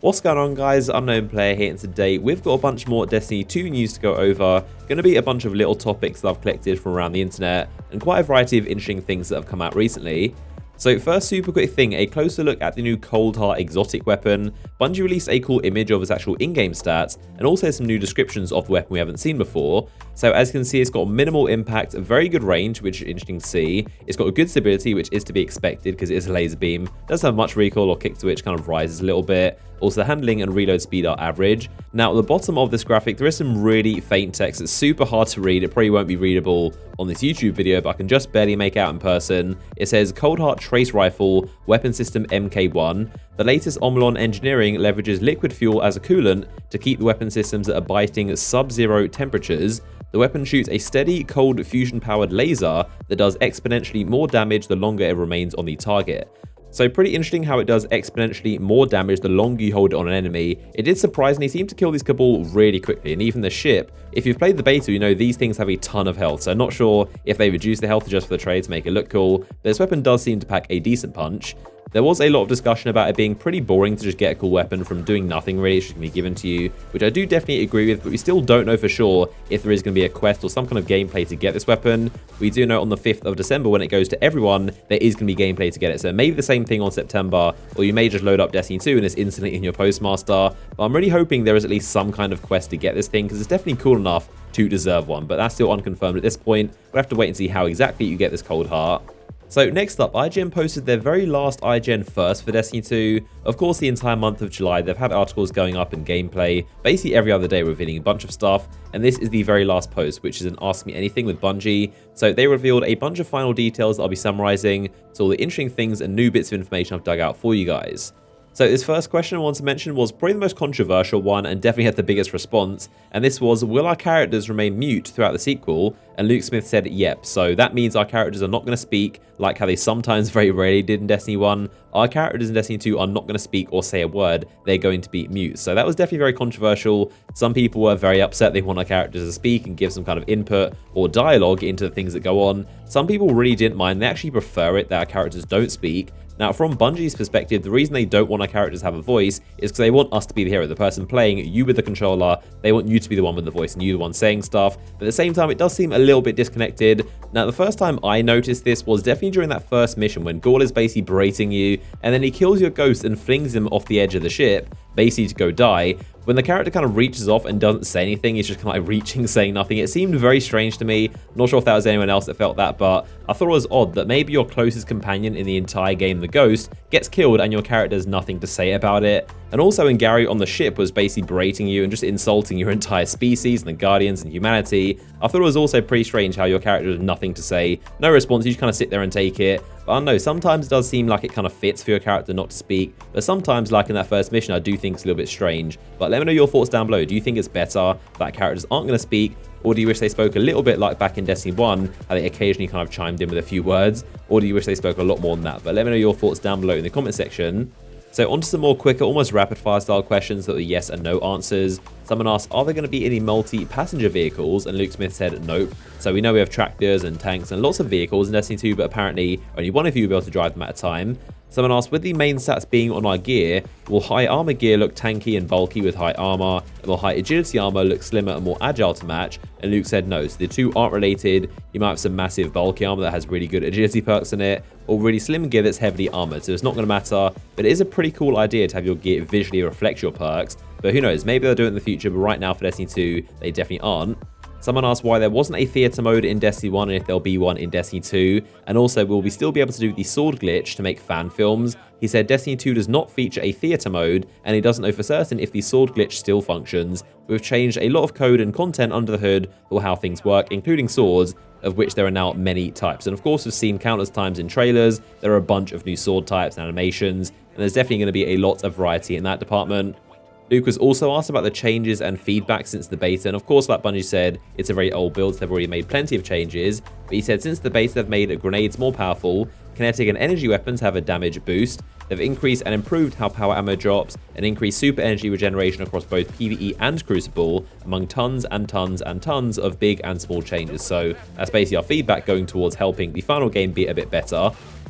What's going on, guys? Unknown Player here, and today we've got a bunch more Destiny 2 news to go over. Going to be a bunch of little topics that I've collected from around the internet and quite a variety of interesting things that have come out recently. So first, super quick thing, a closer look at the new Cold Heart exotic weapon. Bungie released a cool image of its actual in-game stats and also some new descriptions of the weapon we haven't seen before. So as you can see, it's got minimal impact, a very good range, which is interesting to see. It's got a good stability, which is to be expected because it is a laser beam. Doesn't have much recoil or kick to which kind of rises a little bit. Also, the handling and reload speed are average. Now, at the bottom of this graphic, there is some really faint text. It's super hard to read. It probably won't be readable on this YouTube video, but I can just barely make out in person. It says Cold Heart Trace Rifle, Weapon System MK1. The latest Omlon engineering leverages liquid fuel as a coolant to keep the weapon systems at a biting sub-zero temperatures. The weapon shoots a steady, cold, fusion-powered laser that does exponentially more damage the longer it remains on the target. So pretty interesting how it does exponentially more damage the longer you hold it on an enemy. It did surprisingly seem to kill these Cabal really quickly, and even the ship. If you've played the beta, you know these things have a ton of health, so I'm not sure if they reduce the health just for the trade to make it look cool, but this weapon does seem to pack a decent punch. There was a lot of discussion about it being pretty boring to just get a cool weapon from doing nothing really. It's just going to be given to you, which I do definitely agree with, but we still don't know for sure if there is going to be a quest or some kind of gameplay to get this weapon. We do know on the 5th of December when it goes to everyone, there is going to be gameplay to get it. So maybe the same thing on September, or you may just load up Destiny 2 and it's instantly in your Postmaster. But I'm really hoping there is at least some kind of quest to get this thing, because it's definitely cool enough to deserve one, but that's still unconfirmed at this point. We'll have to wait and see how exactly you get this Cold Heart. So next up, IGN posted their very last IGN first for Destiny 2. Of course, the entire month of July, they've had articles going up in gameplay, basically every other day revealing a bunch of stuff, and this is the very last post, which is an Ask Me Anything with Bungie. So they revealed a bunch of final details that I'll be summarizing, so all the interesting things and new bits of information I've dug out for you guys. So this first question I want to mention was probably the most controversial one and definitely had the biggest response, and this was, will our characters remain mute throughout the sequel? And Luke Smith said yep, so that means our characters are not going to speak like how they sometimes very rarely did in Destiny 1. Our characters in Destiny 2 are not going to speak or say a word, they're going to be mute. So that was definitely very controversial. Some people were very upset they want our characters to speak and give some kind of input or dialogue into the things that go on. Some people really didn't mind, they actually prefer it that our characters don't speak. Now, from Bungie's perspective, the reason they don't want our characters to have a voice is because they want us to be the hero, the person playing, you with the controller. They want you to be the one with the voice and you the one saying stuff. But at the same time, it does seem a little bit disconnected. Now, the first time I noticed this was definitely during that first mission when Gaul is basically berating you, and then he kills your ghost and flings him off the edge of the ship, basically to go die. When the character kind of reaches off and doesn't say anything, he's just kind of like reaching, saying nothing. It seemed very strange to me. Not sure if that was anyone else that felt that, but I thought it was odd that maybe your closest companion in the entire game, the Ghost, gets killed and your character has nothing to say about it. And also when Gary on the ship was basically berating you and just insulting your entire species and the Guardians and humanity, I thought it was also pretty strange how your character had nothing to say. No response, you just kind of sit there and take it. But I don't know, sometimes it does seem like it kind of fits for your character not to speak, but sometimes, like in that first mission, I do think it's a little bit strange. But let me know your thoughts down below. Do you think it's better that characters aren't going to speak, or do you wish they spoke a little bit like back in Destiny 1, how they occasionally kind of chimed in with a few words, or do you wish they spoke a lot more than that? But let me know your thoughts down below in the comment section. So onto some more quicker, almost rapid-fire style questions that were yes and no answers. Someone asked, are there going to be any multi-passenger vehicles? And Luke Smith said nope. So we know we have tractors and tanks and lots of vehicles in Destiny 2, but apparently only one of you will be able to drive them at a time. Someone asked, with the main stats being on our gear, will high armor gear look tanky and bulky with high armor, and will high agility armor look slimmer and more agile to match? And Luke said no, so the two aren't related. You might have some massive bulky armor that has really good agility perks in it, or really slim gear that's heavily armored, so it's not going to matter. But it is a pretty cool idea to have your gear visually reflect your perks, but who knows, maybe they'll do it in the future, but right now for Destiny 2, they definitely aren't. Someone asked why there wasn't a theater mode in Destiny 1 and if there'll be one in Destiny 2, and also will we still be able to do the sword glitch to make fan films? He said Destiny 2 does not feature a theater mode, and he doesn't know for certain if the sword glitch still functions. We've changed a lot of code and content under the hood for how things work, including swords, of which there are now many types. And of course, we've seen countless times in trailers, there are a bunch of new sword types and animations, and there's definitely going to be a lot of variety in that department. Luke was also asked about the changes and feedback since the beta, and of course, like Bungie said, it's a very old build, so they've already made plenty of changes, but he said since the beta they've made grenades more powerful, kinetic and energy weapons have a damage boost, they've increased and improved how power ammo drops, and increased super energy regeneration across both PvE and Crucible, among tons and tons and tons of big and small changes. So that's basically our feedback going towards helping the final game be a bit better.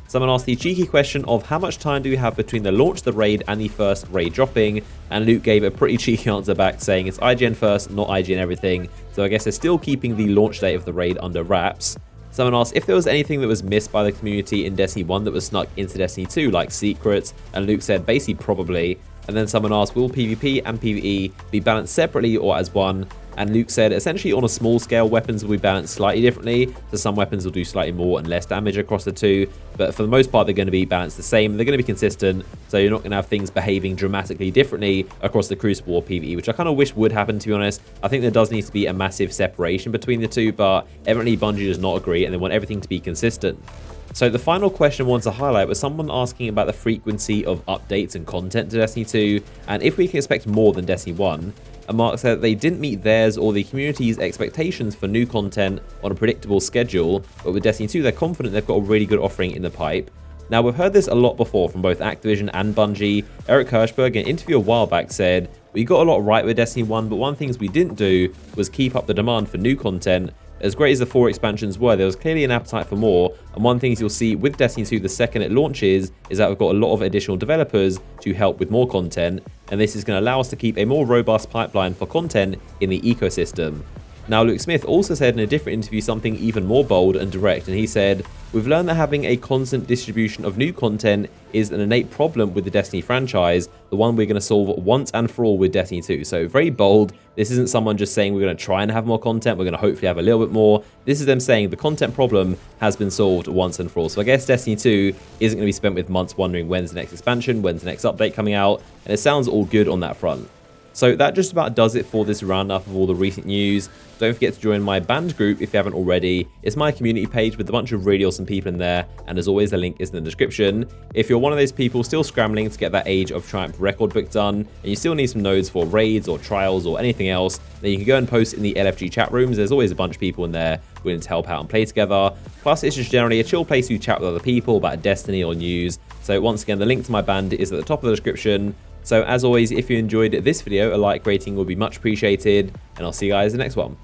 Someone asked the cheeky question of how much time do we have between the launch of the raid and the first raid dropping, and Luke gave a pretty cheeky answer back saying it's IGN first, not IGN everything, so I guess they're still keeping the launch date of the raid under wraps. Someone asked if there was anything that was missed by the community in Destiny 1 that was snuck into Destiny 2, like secrets, and Luke said basically probably. And then someone asked, will PvP and PvE be balanced separately or as one? And Luke said, essentially on a small scale, weapons will be balanced slightly differently. So some weapons will do slightly more and less damage across the two. But for the most part, they're going to be balanced the same. They're going to be consistent. So you're not going to have things behaving dramatically differently across the Crucible or PvE, which I kind of wish would happen, to be honest. I think there does need to be a massive separation between the two, but evidently Bungie does not agree and they want everything to be consistent. So the final question I wanted to highlight was someone asking about the frequency of updates and content to Destiny 2, and if we can expect more than Destiny 1. And Mark said that they didn't meet theirs or the community's expectations for new content on a predictable schedule, but with Destiny 2 they're confident they've got a really good offering in the pipe. Now we've heard this a lot before from both Activision and Bungie. Eric Hirschberg in an interview a while back said, we got a lot right with Destiny 1, but one of the things we didn't do was keep up the demand for new content. As great as the 4 expansions were, there was clearly an appetite for more, and one of the things you'll see with Destiny 2 the second it launches is that we've got a lot of additional developers to help with more content, and this is going to allow us to keep a more robust pipeline for content in the ecosystem. Now, Luke Smith also said in a different interview something even more bold and direct, and he said, we've learned that having a constant distribution of new content is an innate problem with the Destiny franchise, the one we're going to solve once and for all with Destiny 2. So very bold. This isn't someone just saying we're going to try and have more content, we're going to hopefully have a little bit more. This is them saying the content problem has been solved once and for all. So I guess Destiny 2 isn't going to be spent with months wondering when's the next expansion, when's the next update coming out, and it sounds all good on that front. So that just about does it for this roundup of all the recent news. Don't forget to join my band group if you haven't already. It's my community page with a bunch of really awesome people in there, and as always the link is in the description. If you're one of those people still scrambling to get that Age of Triumph record book done, and you still need some nodes for raids or trials or anything else, then you can go and post in the LFG chat rooms. There's always a bunch of people in there willing to help out and play together. Plus it's just generally a chill place to chat with other people about Destiny or news. So once again, the link to my band is at the top of the description. So as always, if you enjoyed this video, a like rating would be much appreciated, and I'll see you guys in the next one.